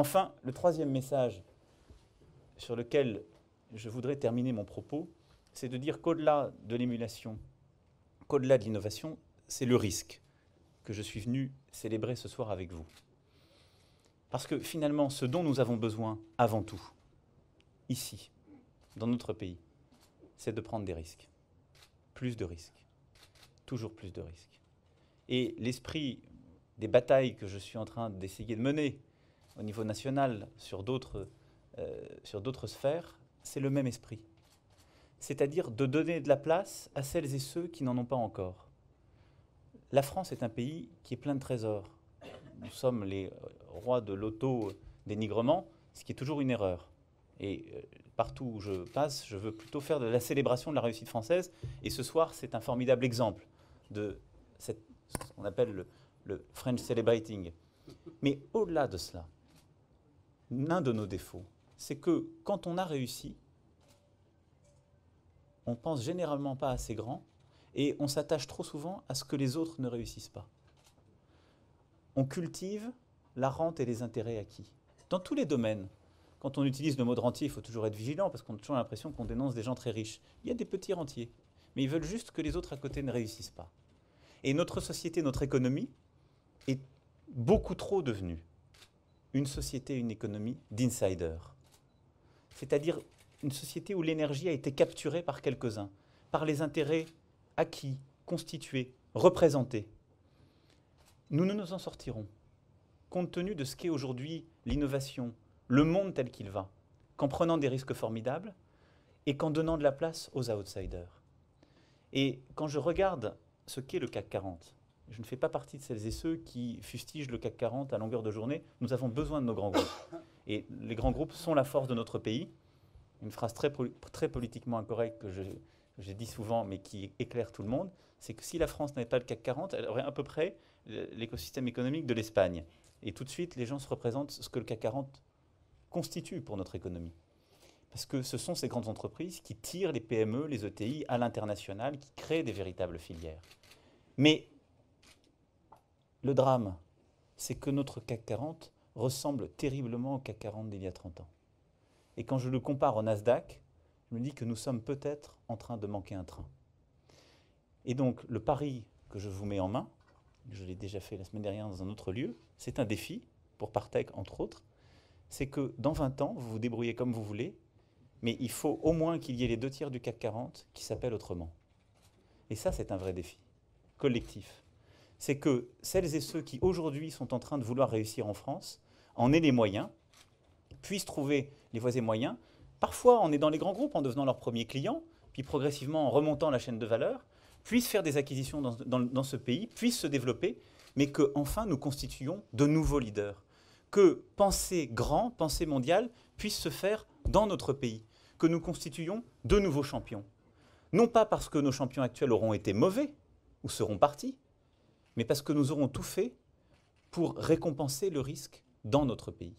Enfin, le troisième message sur lequel je voudrais terminer mon propos, c'est de dire qu'au-delà de l'émulation, qu'au-delà de l'innovation, c'est le risque que je suis venu célébrer ce soir avec vous. Parce que finalement, ce dont nous avons besoin avant tout, ici, dans notre pays, c'est de prendre des risques. Plus de risques. Toujours plus de risques. Et l'esprit des batailles que je suis en train d'essayer de mener au niveau national sur d'autres sphères, c'est le même esprit. C'est-à-dire de donner de la place à celles et ceux qui n'en ont pas encore. La France est un pays qui est plein de trésors. Nous sommes les rois de l'auto-dénigrement, ce qui est toujours une erreur. Et partout où je passe, je veux plutôt faire de la célébration de la réussite française. Et ce soir, c'est un formidable exemple de ce qu'on appelle le French celebrating. Mais au-delà de cela, l'un de nos défauts, c'est que quand on a réussi, on pense généralement pas assez grand et on s'attache trop souvent à ce que les autres ne réussissent pas. On cultive la rente et les intérêts acquis. Dans tous les domaines, quand on utilise le mot de rentier, il faut toujours être vigilant parce qu'on a toujours l'impression qu'on dénonce des gens très riches. Il y a des petits rentiers, mais ils veulent juste que les autres à côté ne réussissent pas. Et notre société, notre économie est beaucoup trop devenue une société, une économie d'insiders. C'est-à-dire une société où l'énergie a été capturée par quelques-uns, par les intérêts acquis, constitués, représentés. Nous ne nous en sortirons, compte tenu de ce qu'est aujourd'hui l'innovation, le monde tel qu'il va, qu'en prenant des risques formidables et qu'en donnant de la place aux outsiders. Et quand je regarde ce qu'est le CAC 40, je ne fais pas partie de celles et ceux qui fustigent le CAC 40 à longueur de journée. Nous avons besoin de nos grands groupes. Et les grands groupes sont la force de notre pays. Une phrase très politiquement incorrecte que j'ai dit souvent, mais qui éclaire tout le monde, c'est que si la France n'avait pas le CAC 40, elle aurait à peu près l'écosystème économique de l'Espagne. Et tout de suite, les gens se représentent ce que le CAC 40 constitue pour notre économie. Parce que ce sont ces grandes entreprises qui tirent les PME, les ETI à l'international, qui créent des véritables filières. Mais le drame, c'est que notre CAC 40 ressemble terriblement au CAC 40 d'il y a 30 ans. Et quand je le compare au Nasdaq, je me dis que nous sommes peut-être en train de manquer un train. Et donc, le pari que je vous mets en main, je l'ai déjà fait la semaine dernière dans un autre lieu, c'est un défi, pour Partech entre autres, c'est que dans 20 ans, vous vous débrouillez comme vous voulez, mais il faut au moins qu'il y ait les 2/3 du CAC 40 qui s'appellent autrement. Et ça, c'est un vrai défi, collectif. C'est que celles et ceux qui aujourd'hui sont en train de vouloir réussir en France en aient les moyens, puissent trouver les voies et moyens. Parfois, on est dans les grands groupes en devenant leur premier client, puis progressivement en remontant la chaîne de valeur, puissent faire des acquisitions dans ce pays, puissent se développer, mais qu'enfin nous constituions de nouveaux leaders. Que penser grand, penser mondial, puisse se faire dans notre pays. Que nous constituions de nouveaux champions. Non pas parce que nos champions actuels auront été mauvais ou seront partis, mais parce que nous aurons tout fait pour récompenser le risque dans notre pays.